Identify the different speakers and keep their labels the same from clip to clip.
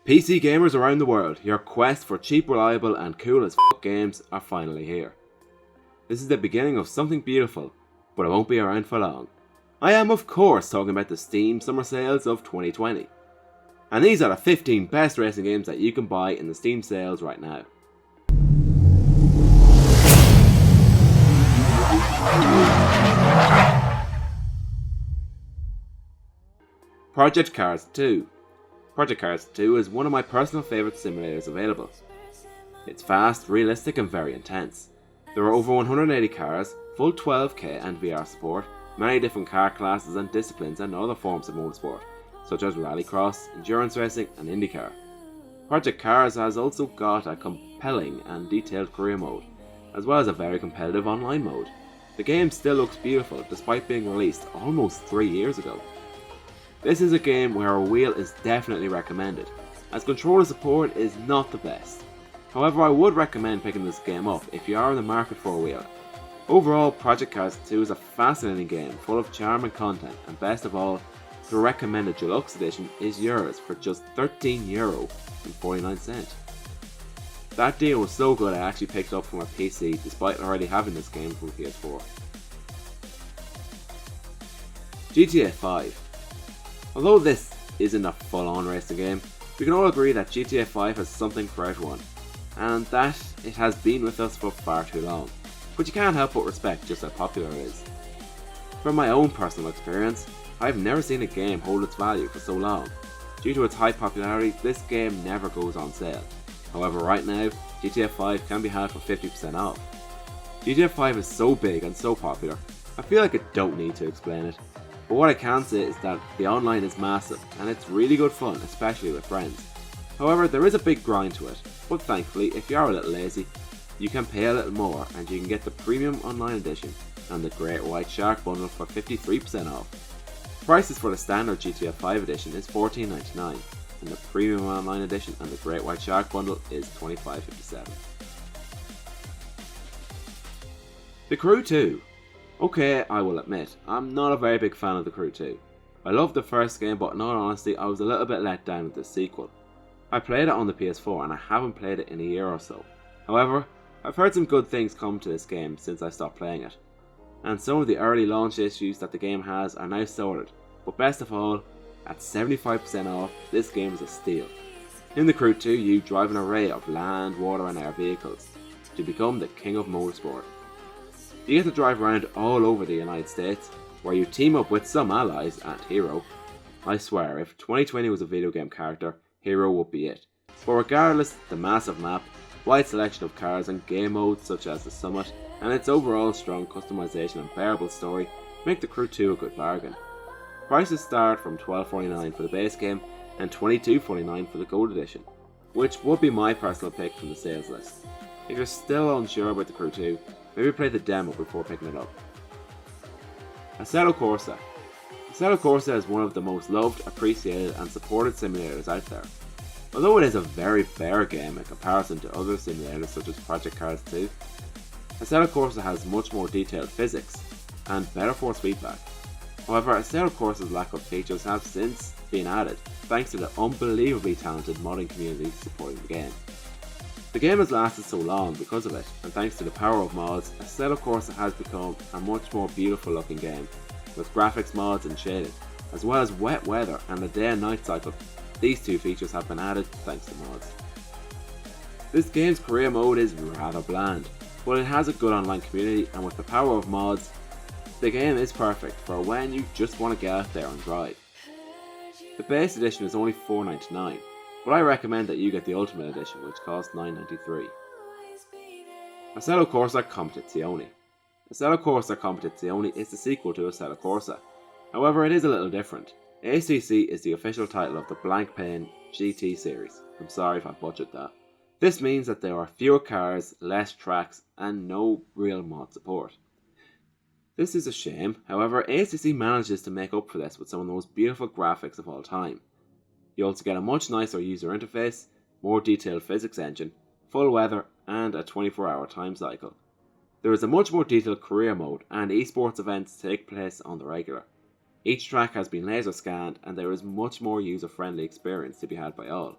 Speaker 1: PC gamers around the world, your quest for cheap, reliable and cool as f games are finally here. This is the beginning of something beautiful, but it won't be around for long. I am of course talking about the Steam Summer Sales of 2020. And these are the 15 best racing games that you can buy in the Steam sales right now. Project Cars 2. Project Cars 2 is one of my personal favourite simulators available. It's fast, realistic and very intense. There are over 180 cars, full 12K and VR support, many different car classes and disciplines and other forms of motorsport, such as rallycross, endurance racing and IndyCar. Project Cars has also got a compelling and detailed career mode, as well as a very competitive online mode. The game still looks beautiful despite being released almost 3 years ago. This is a game where a wheel is definitely recommended, as controller support is not the best. However, I would recommend picking this game up if you are in the market for a wheel. Overall, Project Cars 2 is a fascinating game full of charm and content, and best of all, the recommended deluxe edition is yours for just €13.49. That deal was so good I actually picked it up for my PC despite already having this game from PS4. GTA 5. Although this isn't a full-on racing game, we can all agree that GTA 5 has something for everyone, and that it has been with us for far too long, but you can't help but respect just how popular it is. From my own personal experience, I've never seen a game hold its value for so long. Due to its high popularity, this game never goes on sale. However, right now, GTA 5 can be had for 50% off. GTA 5 is so big and so popular, I feel like I don't need to explain it. But what I can say is that the online is massive and it's really good fun, especially with friends. However, there is a big grind to it, but thankfully if you are a little lazy, you can pay a little more and you can get the premium online edition and the Great White Shark bundle for 53% off. Prices for the standard GTA 5 edition is $14.99 and the premium online edition and the Great White Shark bundle is $25.57. The Crew 2. Okay, I will admit, I'm not a very big fan of The Crew 2. I loved the first game, but in all honesty, I was a little bit let down with the sequel. I played it on the PS4 and I haven't played it in a year or so. However, I've heard some good things come to this game since I stopped playing it. And some of the early launch issues that the game has are now sorted, but best of all, at 75% off, this game is a steal. In The Crew 2, you drive an array of land, water and air vehicles to become the king of motorsport. You get to drive around all over the United States, where you team up with some allies and Xero. I swear, if 2020 was a video game character, Xero would be it. But regardless, the massive map, wide selection of cars and game modes such as the Summit, and its overall strong customization and bearable story make The Crew 2 a good bargain. Prices start from $12.49 for the base game and $22.49 for the Gold Edition, which would be my personal pick from the sales list. If you're still unsure about The Crew 2, maybe play the demo before picking it up. Assetto Corsa. Assetto Corsa is one of the most loved, appreciated and supported simulators out there. Although it is a very bare game in comparison to other simulators such as Project Cars 2, Assetto Corsa has much more detailed physics and better force feedback. However, Assetto Corsa's lack of features have since been added thanks to the unbelievably talented modding community supporting the game. The game has lasted so long because of it, and thanks to the power of mods, Assetto Corsa has become a much more beautiful looking game, with graphics mods and shading, as well as wet weather and a day and night cycle. These two features have been added thanks to mods. This game's career mode is rather bland, but it has a good online community, and with the power of mods, the game is perfect for when you just want to get out there and drive. The base edition is only $4.99. But I recommend that you get the Ultimate Edition, which costs $9.93. Assetto Corsa Competizione. Assetto Corsa Competizione is the sequel to Assetto Corsa. However, it is a little different. ACC is the official title of the Blank Pane GT series. I'm sorry if I butchered that. This means that there are fewer cars, less tracks, and no real mod support. This is a shame, however, ACC manages to make up for this with some of the most beautiful graphics of all time. You also get a much nicer user interface, more detailed physics engine, full weather and a 24-hour time cycle. There is a much more detailed career mode and esports events take place on the regular. Each track has been laser scanned and there is much more user friendly experience to be had by all.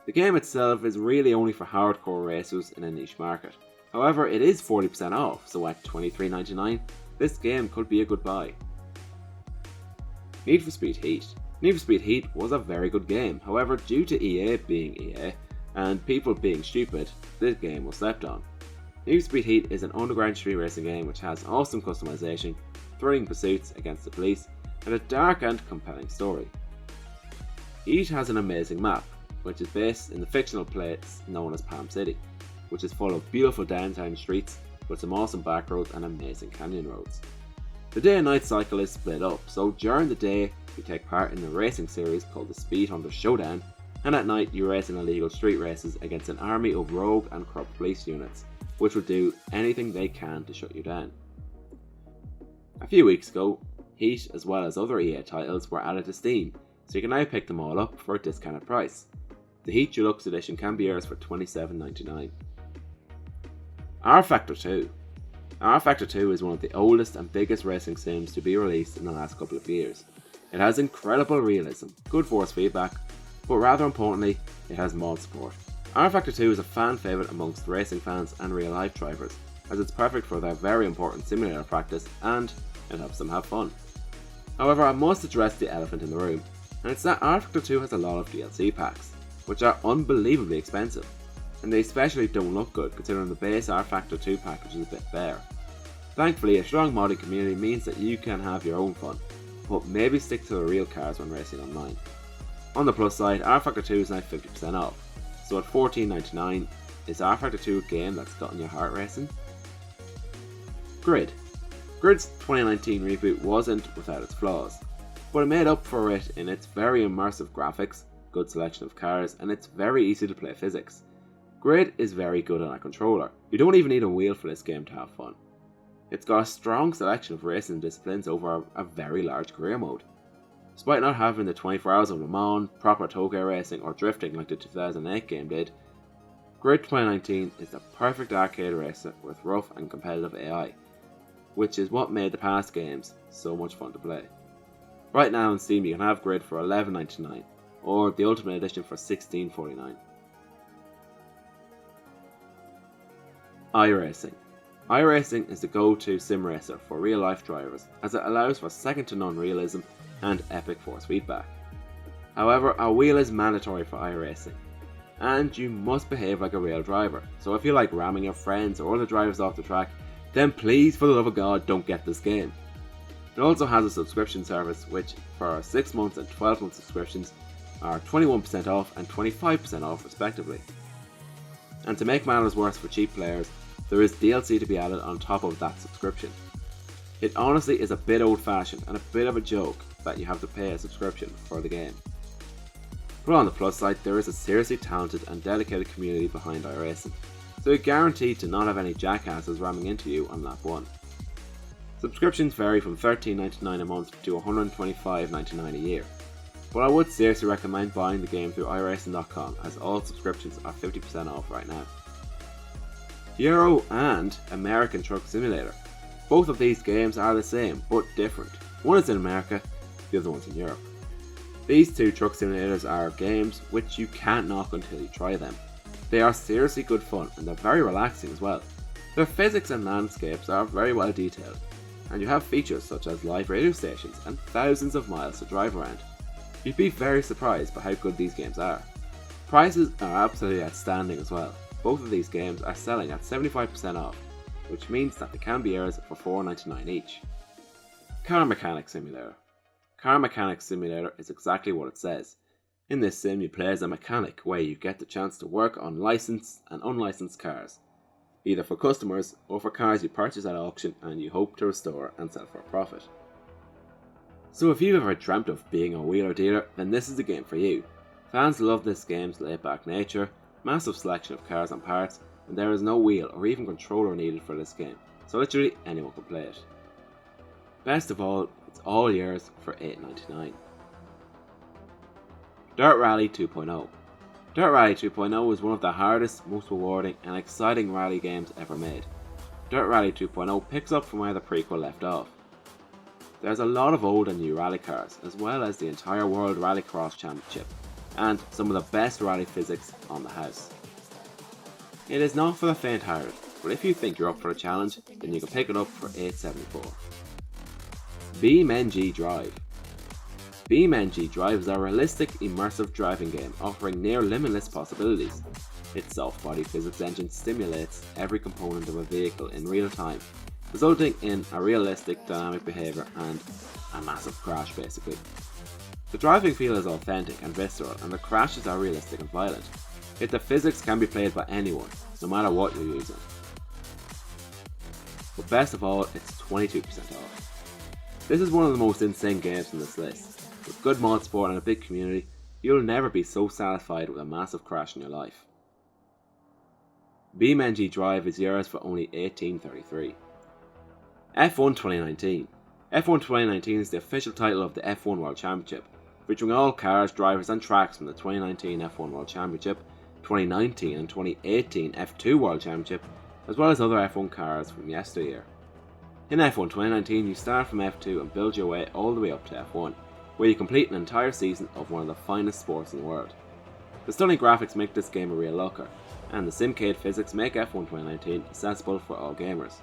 Speaker 1: The game itself is really only for hardcore racers in a niche market. However, it is 40% off, so at $23.99, this game could be a good buy. Need for Speed Heat. Need for Speed Heat was a very good game, however due to EA being EA and people being stupid, this game was slept on. Need for Speed Heat is an underground street racing game which has awesome customization, thrilling pursuits against the police, and a dark and compelling story. Heat has an amazing map, which is based in the fictional place known as Palm City, which is full of beautiful downtown streets with some awesome back roads and amazing canyon roads. The day and night cycle is split up, so during the day you take part in the racing series called the Speed Hunter Showdown, and at night you race in illegal street races against an army of rogue and corrupt police units, which will do anything they can to shut you down. A few weeks ago, Heat as well as other EA titles were added to Steam, so you can now pick them all up for a discounted price. The Heat Deluxe Edition can be yours for $27.99. R-Factor 2. R-Factor 2 is one of the oldest and biggest racing sims to be released in the last couple of years. It has incredible realism, good force feedback, but rather importantly, it has mod support. R-Factor 2 is a fan favourite amongst racing fans and real life drivers, as it's perfect for their very important simulator practice and it helps them have fun. However, I must address the elephant in the room, and it's that R-Factor 2 has a lot of DLC packs, which are unbelievably expensive, and they especially don't look good considering the base R-Factor 2 package is a bit bare. Thankfully, a strong modding community means that you can have your own fun, but maybe stick to the real cars when racing online. On the plus side, R-Factor 2 is now 50% off, so at $14.99, is R-Factor 2 a game that's gotten your heart racing? Grid. Grid's 2019 reboot wasn't without its flaws, but it made up for it in its very immersive graphics, good selection of cars, and its very easy to play physics. Grid is very good on a controller. You don't even need a wheel for this game to have fun. It's got a strong selection of racing disciplines over a very large career mode. Despite not having the 24 hours of Le Mans, proper Tokyo racing or drifting like the 2008 game did, Grid 2019 is the perfect arcade racer with rough and competitive AI, which is what made the past games so much fun to play. Right now on Steam you can have Grid for $11.99 or the Ultimate Edition for $16.49. iRacing. iRacing is the go-to sim racer for real-life drivers as it allows for second-to-none realism and epic force feedback. However, a wheel is mandatory for iRacing, and you must behave like a real driver, so if you like ramming your friends or other drivers off the track, then please for the love of God don't get this game. It also has a subscription service which for 6 months and 12 month subscriptions are 21% off and 25% off respectively. And to make matters worse for cheap players, there is DLC to be added on top of that subscription. It honestly is a bit old fashioned and a bit of a joke that you have to pay a subscription for the game. But on the plus side, there is a seriously talented and dedicated community behind iRacing, so you're guaranteed to not have any jackasses ramming into you on lap 1. Subscriptions vary from $13.99 a month to $125.99 a year, but I would seriously recommend buying the game through iRacing.com as all subscriptions are 50% off right now. Xero and American Truck Simulator. Both of these games are the same, but different. One is in America, the other one's in Europe. These two truck simulators are games which you can't knock until you try them. They are seriously good fun and they're very relaxing as well. Their physics and landscapes are very well detailed, and you have features such as live radio stations and thousands of miles to drive around. You'd be very surprised by how good these games are. Prices are absolutely outstanding as well. Both of these games are selling at 75% off, which means that they can be yours for $4.99 each. Car Mechanic Simulator. Car Mechanic Simulator is exactly what it says. In this sim you play as a mechanic where you get the chance to work on licensed and unlicensed cars, either for customers or for cars you purchase at auction and you hope to restore and sell for a profit. So if you've ever dreamt of being a wheeler dealer, then this is the game for you. Fans love this game's laid back nature, massive selection of cars and parts, and there is no wheel or even controller needed for this game, so literally anyone can play it. Best of all, it's all yours for $8.99. Dirt Rally 2.0. Dirt Rally 2.0 is one of the hardest, most rewarding and exciting rally games ever made. Dirt Rally 2.0 picks up from where the prequel left off. There's a lot of old and new rally cars, as well as the entire World Rallycross Championship, and some of the best rally physics on the house. It is not for the faint-hearted, but if you think you're up for a challenge, then you can pick it up for $8.74. Beman GDrive. Beman GDrive is a realistic, immersive driving game offering near limitless possibilities. Its soft body physics engine stimulates every component of a vehicle in real time, resulting in a realistic dynamic behaviour and a massive crash basically. The driving feel is authentic and visceral, and the crashes are realistic and violent, yet the physics can be played by anyone, no matter what you're using. But best of all, it's 22% off. This is one of the most insane games on this list. With good mod support and a big community, you'll never be so satisfied with a massive crash in your life. Beman GDrive is yours for only $18.33. F1 2019. F1 2019 is the official title of the F1 World Championship, featuring all cars, drivers and tracks from the 2019 F1 World Championship, 2019 and 2018 F2 World Championship, as well as other F1 cars from yesteryear. In F1 2019 you start from F2 and build your way all the way up to F1, where you complete an entire season of one of the finest sports in the world. The stunning graphics make this game a real looker, and the Simcade physics make F1 2019 accessible for all gamers.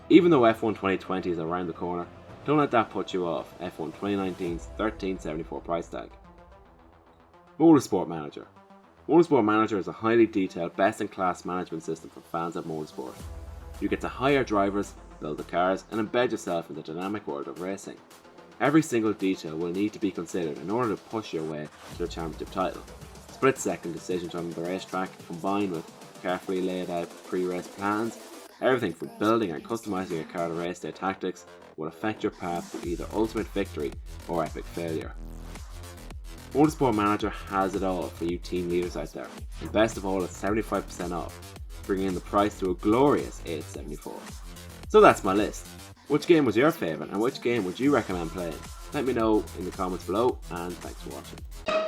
Speaker 1: Even though F1 2020 is around the corner, don't let that put you off F1 2019's $13.74 price tag. Motorsport Manager. Motorsport Manager is a highly detailed, best-in-class management system for fans of motorsport. You get to hire drivers, build the cars, and embed yourself in the dynamic world of racing. Every single detail will need to be considered in order to push your way to the championship title. Split-second decisions on the racetrack, combined with carefully laid out pre-race plans, everything from building and customizing a car to race day tactics, will affect your path to either ultimate victory or epic failure. Motorsport Manager has it all for you team leaders out there, and best of all, it's 75% off, bringing the price to a glorious $8.74. So that's my list. Which game was your favourite and which game would you recommend playing? Let me know in the comments below, and thanks for watching.